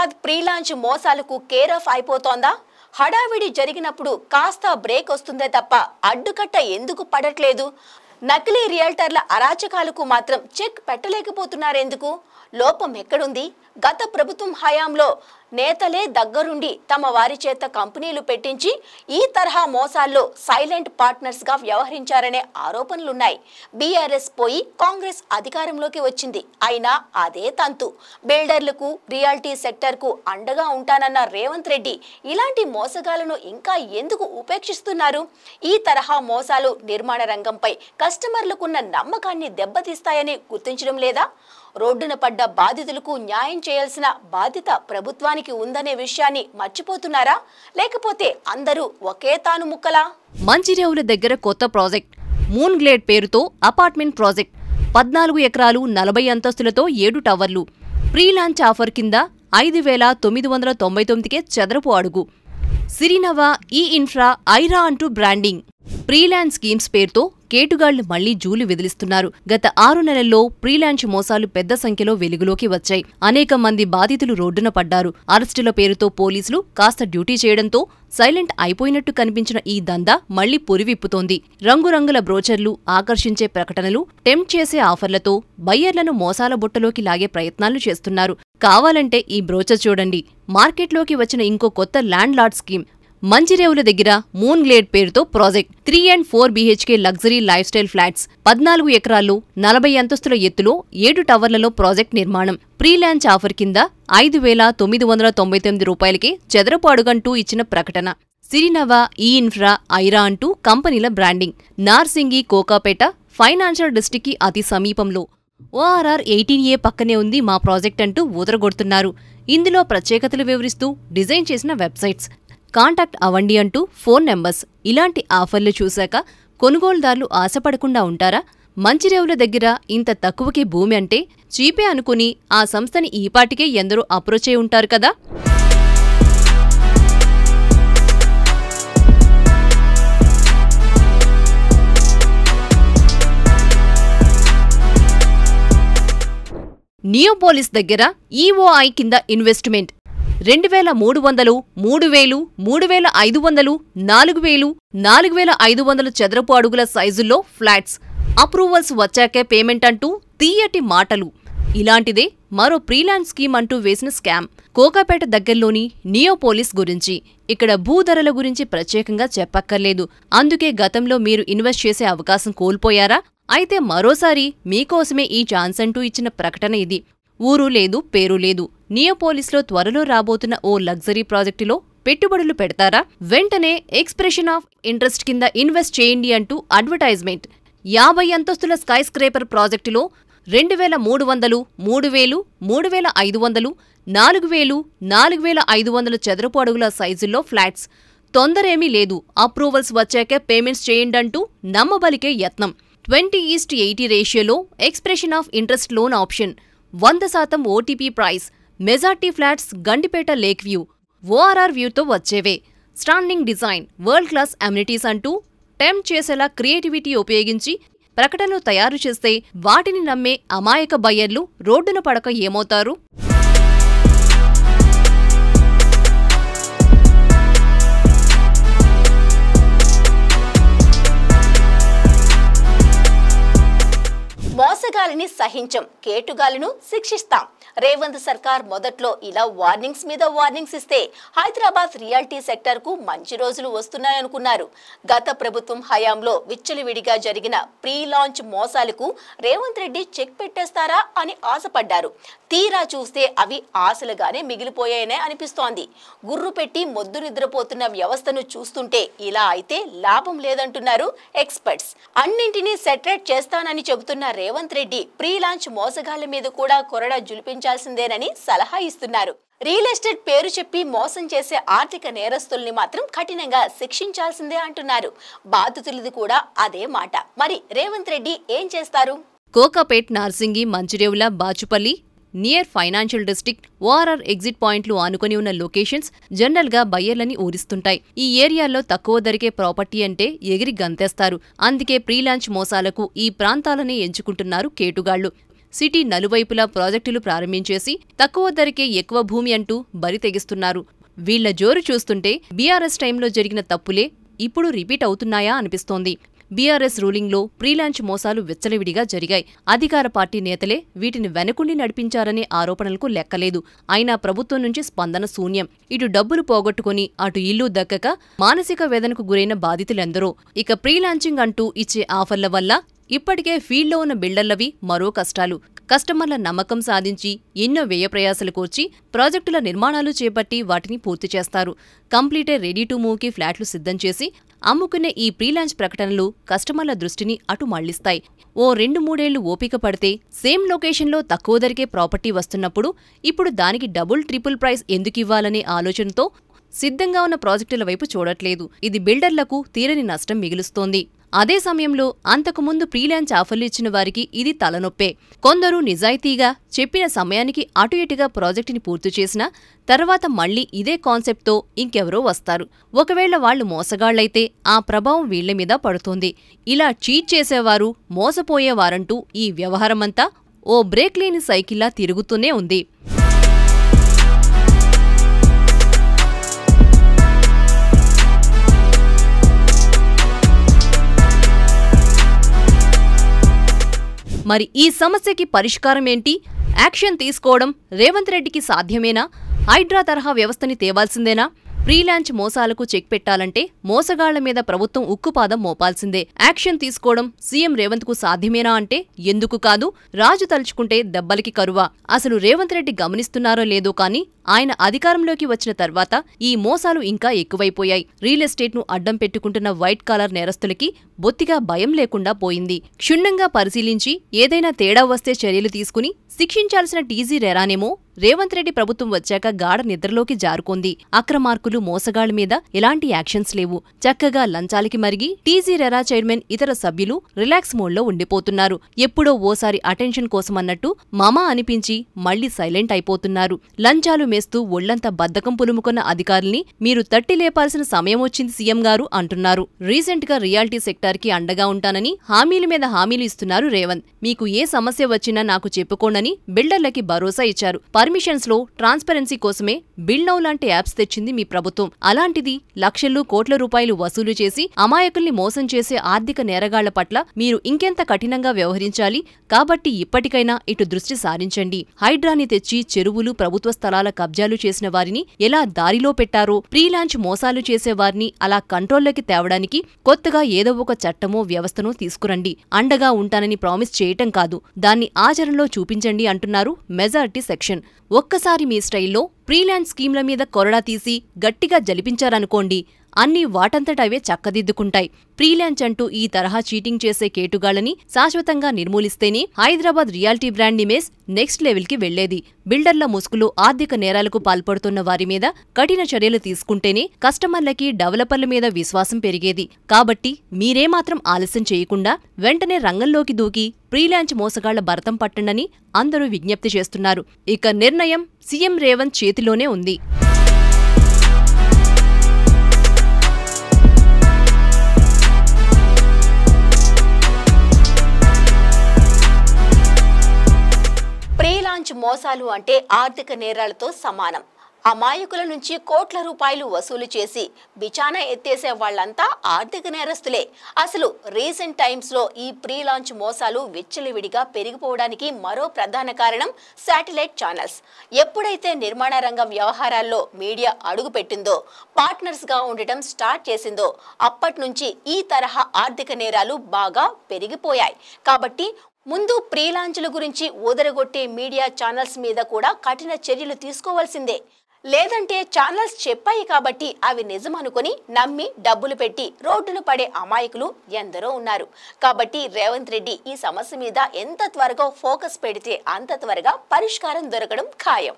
Hyderabad pre launch మోసాలకు care of అయిపోతోందా? హడావిడి జరిగినప్పుడు కాస్త బ్రేక్ వస్తుందే తప్ప అడ్డుకట్ట ఎందుకు పడట్లేదు? నకిలీ రియల్టర్ల అరాచకాలకు మాత్రం చెక్ పెట్టలేకపోతున్నారెందుకు? లోపం ఎక్కడుంది? గత ప్రభుత్వం హయాంలో నేతలే దగ్గరుండి తమ వారి చేత కంపెనీలు పెట్టించి ఈ తరహా మోసాల్లో సైలెంట్ పార్ట్నర్స్ గా వ్యవహరించారనే ఆరోపణలున్నాయి. బీఆర్ఎస్ పోయి కాంగ్రెస్ అధికారంలోకి వచ్చింది. అయినా అదే తంతు. బిల్డర్లకు, రియాలిటీ సెక్టర్ కు అండగా ఉంటానన్న రేవంత్ రెడ్డి ఇలాంటి మోసగాలను ఇంకా ఎందుకు ఉపేక్షిస్తున్నారు? ఈ తరహా మోసాలు నిర్మాణ రంగంపై కస్టమర్లకున్న నమ్మకాన్ని దెబ్బతీస్తాయని గుర్తించడం లేదా? రోడ్డున పడ్డ బాధితులకు న్యాయం చేయాల్సిన బాధ్యత ప్రభుత్వానికి ఉందనే విషయాన్ని మర్చిపోతున్నారా? లేకపోతే అందరూ ఒకే తాను ముక్కలా? మంచిర్యాల దగ్గర కొత్త ప్రాజెక్ట్ మూన్ గ్లేడ్ పేరుతో అపార్ట్మెంట్ ప్రాజెక్ట్ 14 ఎకరాలు 40 అంతస్తులతో 7 టవర్లు. ప్రీ లాంచ్ ఆఫర్ కింద 5,999కే చదరపు అడుగు. సిరినవా, ఈ ఇన్ఫ్రా, ఐరా అంటూ బ్రాండింగ్. ప్రీలాంచ్ స్కీమ్స్ పేరుతో కేటుగాళ్లు మళ్లీ జూలు విదిలిస్తున్నారు. గత 6 నెలల్లో ప్రీలాంచ్ మోసాలు పెద్ద సంఖ్యలో వెలుగులోకి వచ్చాయి. అనేక మంది బాధితులు రోడ్డున పడ్డారు. అరెస్టుల పేరుతో పోలీసులు కాస్త డ్యూటీ చేయడంతో సైలెంట్ అయిపోయినట్టు కనిపించిన ఈ దందా మళ్లీ పురివిప్పుతోంది. రంగురంగుల బ్రోచర్లు, ఆకర్షించే ప్రకటనలు, టెంప్ట్ చేసే ఆఫర్లతో బయ్యర్లను మోసాల బుట్టలోకి లాగే ప్రయత్నాలు చేస్తున్నారు. కావాలంటే ఈ బ్రోచర్ చూడండి. మార్కెట్లోకి వచ్చిన ఇంకో కొత్త ల్యాండ్ లార్డ్ స్కీమ్. మంచిర్యాల దగ్గర మూన్ గ్లేడ్ పేరుతో project 3 and 4 BHK luxury life style flats 14 ఎకరాల్లో 40 అంతస్తుల ఎత్తులో 7 టవర్లలో ప్రాజెక్ట్ నిర్మాణం. ప్రీ లాంచ్ ఆఫర్ కింద 5,999 రూపాయలకే చదరపు అడుగంటూ ఇచ్చిన ప్రకటన. సిరినవా, ఈ ఇన్ఫ్రా, ఐరా అంటూ కంపెనీల branding. Narsingi, Kokapet financial district కి అతి సమీపంలో. ORR 18A పక్కనే ఉంది మా ప్రాజెక్ట్ అంటూ ఊదరగొడుతున్నారు. ఇందులో ప్రత్యేకతలు వివరిస్తూ డిజైన్ చేసిన వెబ్సైట్స్. కాంటాక్ట్ అవ్వండి అంటూ ఫోన్ నెంబర్స్. ఇలాంటి ఆఫర్లు చూశాక కొనుగోలుదారులు ఆశపడకుండా ఉంటారా? మంచిర్యాల దగ్గర ఇంత తక్కువకి భూమి అంటే చీపే అనుకుని ఆ సంస్థని ఈపాటికే ఎందరో అప్రోచ్ అయి ఉంటారు కదా. నియోపోలిస్ దగ్గర EOI కింద ఇన్వెస్ట్మెంట్ 2,300, 3,000, 3,500, 4,000, 4,500 చదరపు అడుగుల సైజుల్లో ఫ్లాట్స్. అప్రూవల్స్ వచ్చాకే పేమెంట్ అంటూ తీయటి మాటలు. ఇలాంటిదే మరో ప్రీలాంచ్ స్కీమ్ అంటూ వేసిన స్కామ్. కోకాపేట దగ్గర్లోని నియోపోలిస్ గురించి. ఇక్కడ భూధరల గురించి ప్రత్యేకంగా చెప్పక్కర్లేదు. అందుకే గతంలో మీరు ఇన్వెస్ట్ చేసే అవకాశం కోల్పోయారా? అయితే మరోసారి మీకోసమే ఈ ఛాన్స్ అంటూ ఇచ్చిన ప్రకటన ఇది. ఊరు లేదు, పేరు లేదు. నియోపోలిస్లో త్వరలో రాబోతున్న ఓ లగ్జరీ ప్రాజెక్టులో పెట్టుబడులు పెడతారా? వెంటనే ఎక్స్ప్రెషన్ ఆఫ్ ఇంట్రెస్ట్ కింద ఇన్వెస్ట్ చేయండి అంటూ అడ్వర్టైజ్మెంట్. 50 అంతస్తుల స్కై స్క్రేపర్ ప్రాజెక్టులో 2,300, 3,000, 3,500, 4,000, 4,500 చదరపు అడుగుల సైజుల్లో ఫ్లాట్స్. తొందరేమీ లేదు. అప్రూవల్స్ వచ్చాకే పేమెంట్స్ చేయండంటూ నమ్మబలికే యత్నం. 20:80 రేషియోలో expression of interest loan option. 100% OTP price. Majority flats Gandipet lake view, ORR వ్యూతో వచ్చేవే. Standing design, world class amenities అంటూ టెంప్ట్ చేసేలా క్రియేటివిటీ ఉపయోగించి ప్రకటనలు తయారు చేస్తే వాటిని నమ్మే అమాయక బయ్యర్లు రోడ్డున పడక ఏమవుతారు? మోసగాలిని సహించం, కేటుగాలను శిక్షిస్తాం. రేవంత్ సర్కార్ మొదట్లో ఇలా వార్నింగ్స్ మీద వార్నింగ్స్ ఇస్తే హైదరాబాద్ రియాలిటీ సెక్టర్ కు మంచి రోజులు వస్తున్నాయనుకున్నారు. గత ప్రభుత్వం హయాంలో విచ్చలవిడిగా జరిగిన ప్రీ లాంచ్ మోసాలకు రేవంత్ రెడ్డి చెక్ పెట్టేస్తారా అని ఆశపడ్డారు. తీరా చూస్తే అవి ఆశలుగానే మిగిలిపోయాయనే అనిపిస్తోంది. గుర్రు పెట్టి మొద్దు నిద్రపోతున్న వ్యవస్థను చూస్తుంటే ఇలా అయితే లాభం లేదంటున్నారు ఎక్స్పర్ట్స్. అన్నింటినీ సెటరేట్ చేస్తానని చెబుతున్న రేవంత్ రెడ్డి ప్రీ లాంచ్ మోసగాళ్ల మీద కూడా కొరడా జులిపించాల్సిందేనని సలహా ఇస్తున్నారు. రియల్ ఎస్టేట్ పేరు చెప్పి మోసం చేసే ఆర్థిక నేరస్తుల్ని మాత్రం కఠినంగా శిక్షించాల్సిందే అంటున్నారు. బాధితులది కూడా అదే మాట. మరి రేవంత్ రెడ్డి ఏం చేస్తారు? Kokapet, Narsingi, Mancherial, Bachupally near financial district, ORR exit పాయింట్లు ఆనుకొని ఉన్న లొకేషన్స్ జనరల్ గా బయ్యర్లని ఊరిస్తుంటాయి. ఈ ఏరియాల్లో తక్కువ ధరకే ప్రాపర్టీ అంటే ఎగిరి గంతేస్తారు. అందుకే ప్రీలాంచ్ మోసాలకు ఈ ప్రాంతాలనే ఎంచుకుంటున్నారు కేటుగాళ్లు. సిటీ నలువైపులా ప్రాజెక్టులు ప్రారంభించేసి తక్కువ ధరకే ఎక్కువ భూమి అంటూ బరి తెగిస్తున్నారు. వీళ్ల జోరు చూస్తుంటే బీఆర్ఎస్ టైంలో జరిగిన తప్పులే ఇప్పుడు రిపీట్ అవుతున్నాయా అనిపిస్తోంది. బీఆర్ఎస్ రూలింగ్లో ప్రీలాంచ్ మోసాలు విచ్చలవిడిగా జరిగాయి. అధికార పార్టీ నేతలే వీటిని వెనకుండి నడిపించారనే ఆరోపణలకు లెక్కలేదు. అయినా ప్రభుత్వం నుంచి స్పందన శూన్యం. ఇటు డబ్బులు పోగొట్టుకుని అటు ఇల్లు దక్కక మానసిక వేదనకు గురైన బాధితులెందరో. ఇక ప్రీలాంచింగ్ అంటూ ఇచ్చే ఆఫర్ల వల్ల ఇప్పటికే ఫీల్డ్లో ఉన్న బిల్డర్లవి మరో కష్టాలు. కస్టమర్ల నమ్మకం సాధించి ఎన్నో వ్యయప్రయాసలు కూర్చి ప్రాజెక్టుల నిర్మాణాలు చేపట్టి వాటిని పూర్తి చేస్తారు. కంప్లీటే రెడీ టు మూవ్కి ఫ్లాట్లు సిద్ధం చేసి అమ్ముకునే ఈ ప్రీలాంచ్ ప్రకటనలు కస్టమర్ల దృష్టిని అటు మళ్లిస్తాయి. ఓ 2-3 ఓపిక పడితే సేమ్ లొకేషన్లో తక్కువ ధరకే ప్రాపర్టీ వస్తున్నప్పుడు ఇప్పుడు దానికి డబుల్ ట్రిపుల్ ప్రైస్ ఎందుకివ్వాలనే ఆలోచనతో సిద్ధంగా ఉన్న ప్రాజెక్టుల వైపు చూడట్లేదు. ఇది బిల్డర్లకు తీరని నష్టం మిగులుస్తోంది. అదే సమయంలో అంతకుముందు ప్రీలాంచ్ ఆఫర్లు ఇచ్చిన వారికి ఇది తలనొప్పే. కొందరు నిజాయితీగా చెప్పిన సమయానికి అటు ఇటుగా ప్రాజెక్టుని పూర్తి చేసినా తర్వాత మళ్లీ ఇదే కాన్సెప్ట్తో ఇంకెవరో వస్తారు. ఒకవేళ వాళ్లు మోసగాళ్లైతే ఆ ప్రభావం వీళ్ల మీద పడుతోంది. ఇలా చీట్ చేసేవారు, మోసపోయేవారంటూ ఈ వ్యవహారమంతా ఓ బ్రేక్ లేని సైకిల్లా తిరుగుతూనే ఉంది. మరి ఈ సమస్యకి పరిష్కారమేంటి? యాక్షన్ తీసుకోవడం రేవంత్ రెడ్డికి సాధ్యమేనా? హైడ్రా తరహా వ్యవస్థని తేవాల్సిందేనా? ప్రీలాంచ్ మోసాలకు చెక్ పెట్టాలంటే మోసగాళ్ల మీద ప్రభుత్వం ఉక్కుపాదం మోపాల్సిందే. యాక్షన్ తీసుకోవడం సీఎం రేవంత్ కు సాధ్యమేనా అంటే ఎందుకు కాదు? రాజు తలుచుకుంటే దెబ్బలకి కరువా? అసలు రేవంత్ రెడ్డి గమనిస్తున్నారో లేదో కానీ ఆయన అధికారంలోకి వచ్చిన తర్వాత ఈ మోసాలు ఇంకా ఎక్కువైపోయాయి. రియల్ ఎస్టేట్ ను అడ్డం పెట్టుకుంటున్న వైట్ కాలర్ నేరస్తులకి బొత్తిగా భయం లేకుండా పోయింది. క్షుణ్ణంగా పరిశీలించి ఏదైనా తేడా వస్తే చర్యలు తీసుకుని శిక్షించాల్సిన టీజీ రెరానేమో రేవంత్ రెడ్డి ప్రభుత్వం వచ్చాక గాఢ నిద్రలోకి జారుకుంది. అక్రమార్కులు, మోసగాళ్ల మీద ఎలాంటి యాక్షన్స్ లేవు. చక్కగా లంచాలకి మరిగి టీజీ రెరా చైర్మన్, ఇతర సభ్యులు రిలాక్స్ మోడ్లో ఉండిపోతున్నారు. ఎప్పుడో ఓసారి అటెన్షన్ కోసమన్నట్టు మామా అనిపించి మళ్లీ సైలెంట్ అయిపోతున్నారు. లంచాలు మేస్తూ ఒళ్లంతా బద్ధకం పులుముకున్న అధికారుల్ని మీరు తట్టి లేపాల్సిన సమయం వచ్చింది సీఎం గారు అంటున్నారు. రీసెంట్ గా రియాలిటీ సెక్టార్ కి అండగా ఉంటానని హామీల మీద హామీలు ఇస్తున్నారు రేవంత్. మీకు ఏ సమస్య వచ్చినా నాకు చెప్పుకోండని బిల్డర్లకి భరోసా ఇచ్చారు. పర్మిషన్స్ లో ట్రాన్స్పరెన్సీ కోసమే బిల్ నౌ లాంటి యాప్స్ తెచ్చింది మీ ప్రభుత్వం. అలాంటిది లక్షలు, కోట్ల రూపాయలు వసూలు చేసి అమాయకుల్ని మోసం చేసే ఆర్థిక నేరగాళ్ల పట్ల మీరు ఇంకెంత కఠినంగా వ్యవహరించాలి. కాబట్టి ఇప్పటికైనా ఇటు దృష్టి సారించండి. హైడ్రాని తెచ్చి చెరువులు, ప్రభుత్వ స్థలాల కబ్జాలు చేసిన వారిని ఎలా దారిలో పెట్టారో, ప్రీలాంచ్ మోసాలు చేసేవారిని అలా కంట్రోల్లోకి తేవడానికి కొత్తగా ఏదో ఒక చట్టమో వ్యవస్థనో తీసుకురండి. అండగా ఉంటానని ప్రామిస్ చేయటం కాదు, దాన్ని ఆచరణలో చూపించండి అంటున్నారు మెజారిటీ సెక్షన్. ఒక్కసారి మీ స్టైల్లో ప్రీలాంచ్ స్కీమ్ల మీద కొరడా తీసి గట్టిగా జలిపించారనుకోండి, అన్నీ వాటంతటవే చక్కదిద్దుకుంటాయి. ప్రీలాంచ్ అంటూ ఈ తరహా చీటింగ్ చేసే కేటుగాళ్లని శాశ్వతంగా నిర్మూలిస్తేనే Hyderabad reality brand image next లెవెల్కి వెళ్లేది. బిల్డర్ల ముసుగులో ఆర్థిక నేరాలకు పాల్పడుతున్న వారి మీద కఠిన చర్యలు తీసుకుంటేనే కస్టమర్లకి, డెవలపర్ల మీద విశ్వాసం పెరిగేది. కాబట్టి మీరేమాత్రం ఆలస్యం చేయకుండా వెంటనే రంగంలోకి దూకి ప్రీలాంచ్ మోసగాళ్ల భరతం పట్టండని అందరూ విజ్ఞప్తి చేస్తున్నారు. ఇక నిర్ణయం సీఎం రేవంత్ చేతిలోనే ఉంది. ప్రీలాంచ్ మోసాలు అంటే ఆర్థిక నేరాలతో సమానం. అమాయకుల నుంచి కోట్ల రూపాయలు వసూలు చేసి బిచానా ఎత్తేసే వాళ్లంతా ఆర్థిక నేరస్తులే. అసలు రీసెంట్ టైమ్స్ లో ఈ ప్రీలాంచ్ మోసాలు విచ్చలవిడిగా పెరిగిపోవడానికి మరో ప్రధాన కారణం శాటిలైట్ ఛానల్స్. ఎప్పుడైతే నిర్మాణ రంగం వ్యవహారాల్లో మీడియా అడుగుపెట్టిందో, పార్ట్నర్స్ గా ఉండటం స్టార్ట్ చేసిందో అప్పటి నుంచి ఈ తరహా ఆర్థిక నేరాలు బాగా పెరిగిపోయాయి. కాబట్టి ముందు ప్రీలాంచ్ల గురించి ఊదరగొట్టే మీడియా ఛానల్స్ మీద కూడా కఠిన చర్యలు తీసుకోవాల్సిందే. లేదంటే ఛానల్స్ చెప్పాయి కాబట్టి అవి నిజమనుకుని నమ్మి డబ్బులు పెట్టి రోడ్డును పడే అమాయకులు ఎందరో ఉన్నారు. కాబట్టి రేవంత్ రెడ్డి ఈ సమస్య మీద ఎంత త్వరగా ఫోకస్ పెడితే అంత త్వరగా పరిష్కారం దొరకడం ఖాయం.